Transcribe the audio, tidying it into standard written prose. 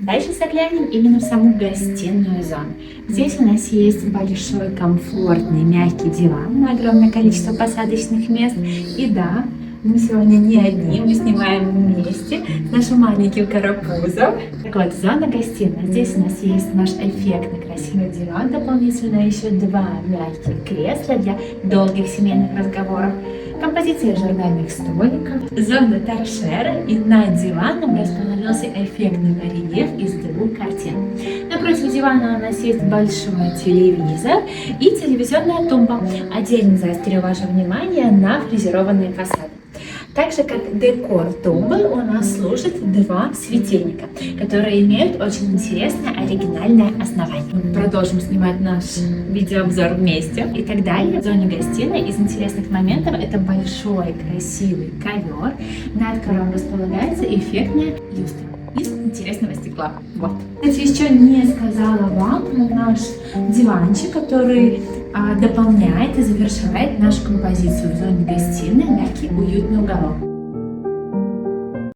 Дальше заглянем именно в саму гостиную зону. Здесь у нас есть большой, комфортный, мягкий диван на огромное количество посадочных мест. И да, мы сегодня не одни, мы снимаем вместе с нашим маленьким карапузом. Так вот, зона гостиной. Здесь у нас есть наш эффектный красивый диван, дополнительно еще 2 мягких кресла для долгих семейных разговоров. Композиция журнальных столиков, зона торшера, и над диваном расположился эффектный барельеф из 2 картин. Напротив дивана у нас есть большой телевизор и телевизионная тумба. Отдельно заострю ваше внимание на фрезерованные фасады. Так же, как декор тумбы, у нас служит 2 светильника, которые имеют очень интересное оригинальное основание. Мы продолжим снимать наш видеообзор вместе и так далее. В зоне гостиной из интересных моментов это большой красивый ковер, над которым располагается эффектная люстра из интересного стекла. Вот. Кстати, еще не сказала вам про наш диванчик, который дополняет и завершает нашу композицию в зоне гостиной, мягкий уютный уголок.